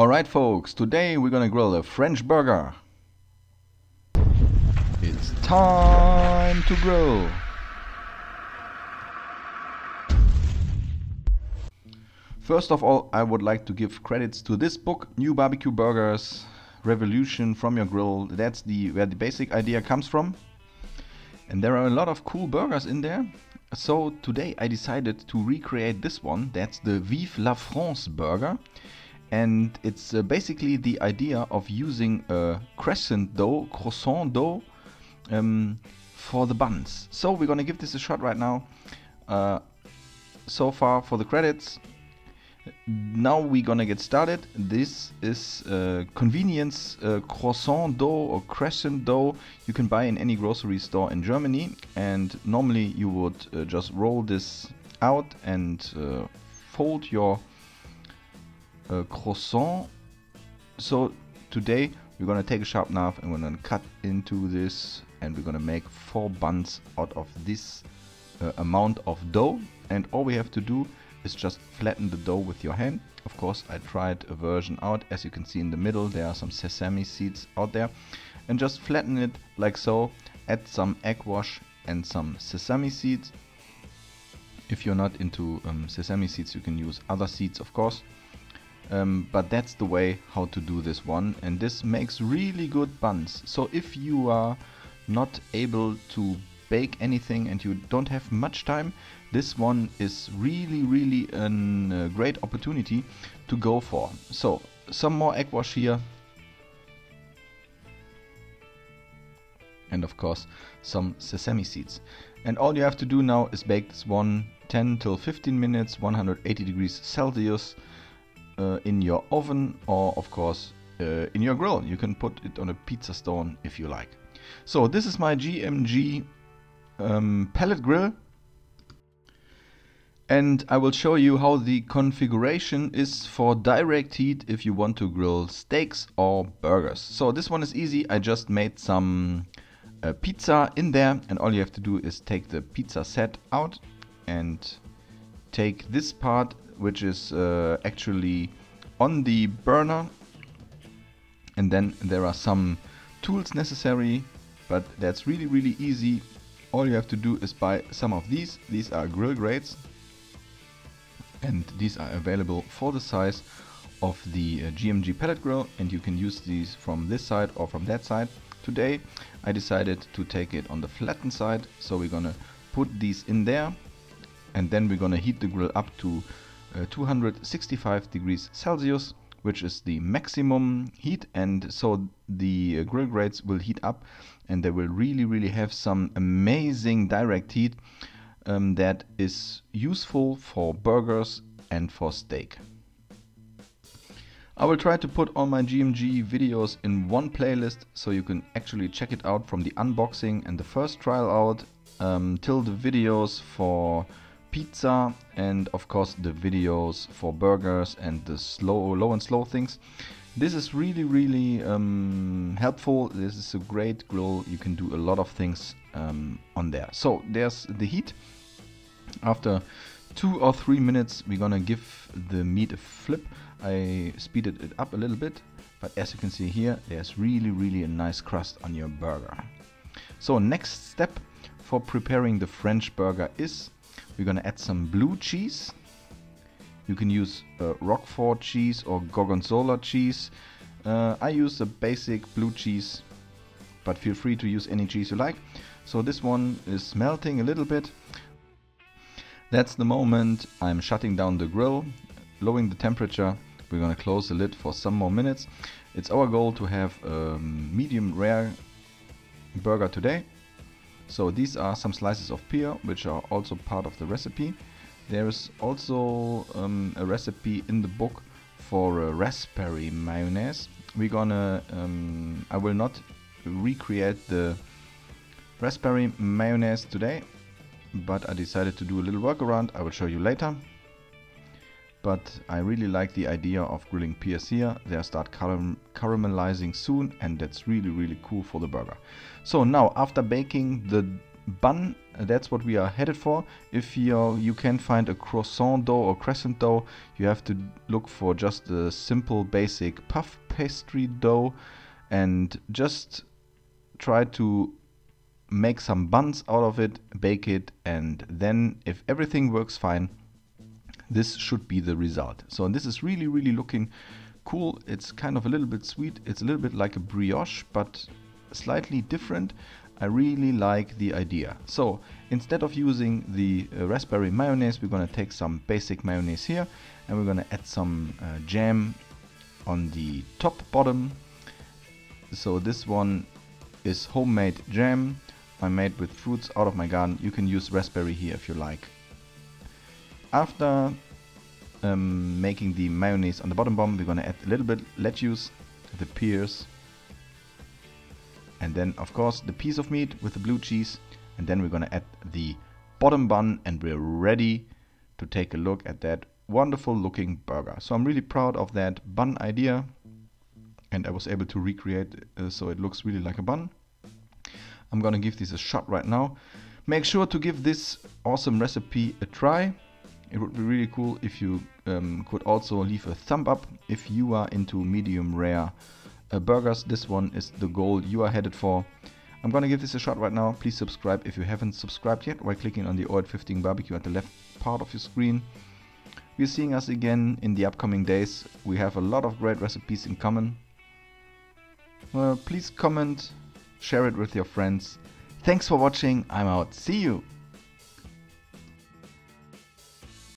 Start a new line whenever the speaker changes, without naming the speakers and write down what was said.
Alright folks, today we're gonna grill a French burger. It's time to grill. First of all, I would like to give credits to this book, New Barbecue Burgers, Revolution from Your Grill. That's where the basic idea comes from. And there are a lot of cool burgers in there. So today I decided to recreate this one. That's the Vive la France burger. And it's basically the idea of using a croissant dough for the buns. So we're gonna give this a shot right now. So far for the credits. Now we're gonna get started. This is convenience croissant dough or crescent dough you can buy in any grocery store in Germany, and normally you would just roll this out and fold your croissant. So today we're gonna take a sharp knife and we're gonna cut into this, and we're gonna make 4 buns out of this amount of dough. And all we have to do is just flatten the dough with your hand. Of course, I tried a version out. As you can see in the middle, there are some sesame seeds out there, and just flatten it like so. Add some egg wash and some sesame seeds. If you're not into sesame seeds, you can use other seeds, of course. But that's the way how to do this one, and this makes really good buns. So if you are not able to bake anything and you don't have much time, this one is really a great opportunity to go for. So some more egg wash here, and of course some sesame seeds. And all you have to do now is bake this one 10 till 15 minutes, 180 degrees Celsius, in your oven, or of course in your grill. You can put it on a pizza stone if you like. So this is my GMG pellet grill, and I will show you how the configuration is for direct heat if you want to grill steaks or burgers. So this one is easy. I just made some pizza in there, and all you have to do is take the pizza set out and take this part, which is actually on the burner, and then there are some tools necessary, but that's really easy. All you have to do is buy some of these. These are grill grates, and these are available for the size of the GMG pellet grill, and you can use these from this side or from that side. Today I decided to take it on the flattened side, so we're gonna put these in there, and then we're gonna heat the grill up to 265 degrees Celsius, which is the maximum heat. And so the grill grates will heat up, and they will really have some amazing direct heat that is useful for burgers and for steak. I will try to put all my GMG videos in one playlist, so you can actually check it out from the unboxing and the first trial out till the videos for pizza, and of course the videos for burgers and the low and slow things. This is really helpful. This is a great grill. You can do a lot of things on there. So there's the heat. After 2 or 3 minutes we're gonna give the meat a flip. I speeded it up a little bit, but as you can see here, there's really a nice crust on your burger. So next step for preparing the French burger is we're gonna add some blue cheese. You can use Roquefort cheese or Gorgonzola cheese. I use a basic blue cheese, but feel free to use any cheese you like. So this one is melting a little bit. That's the moment I'm shutting down the grill, lowering the temperature. We're gonna close the lid for some more minutes. It's our goal to have a medium rare burger today. So these are some slices of pear, which are also part of the recipe. There is also a recipe in the book for a raspberry mayonnaise. We're gonna, I will not recreate the raspberry mayonnaise today, but I decided to do a little workaround. I will show you later. But I really like the idea of grilling pears here. They start caramelizing soon, and that's really cool for the burger. So now, after baking the bun, that's what we are headed for. If you can't find a croissant dough or crescent dough, you have to look for just a simple basic puff pastry dough and just try to make some buns out of it, bake it, and then if everything works fine, this should be the result. So this is really looking cool. It's kind of a little bit sweet. It's a little bit like a brioche, but slightly different. I really like the idea. So instead of using the raspberry mayonnaise, we're going to take some basic mayonnaise here, and we're going to add some jam on the top bottom. So this one is homemade jam. I made with fruits out of my garden. You can use raspberry here if you like. After making the mayonnaise on the bottom we're going to add a little bit lettuce, the pears, and then of course the piece of meat with the blue cheese, and then we're going to add the bottom bun, and we're ready to take a look at that wonderful looking burger. So I'm really proud of that bun idea, and I was able to recreate so it looks really like a bun. I'm gonna give this a shot right now. Make sure to give this awesome recipe a try. It would be really cool if you could also leave a thumb up if you are into medium rare burgers. This one is the goal you are headed for. I'm gonna give this a shot right now. Please subscribe if you haven't subscribed yet by clicking on the Oil 15 barbecue at the left part of your screen. We're seeing us again in the upcoming days. We have a lot of great recipes in common. Please comment, share it with your friends. Thanks for watching. I'm out. See you.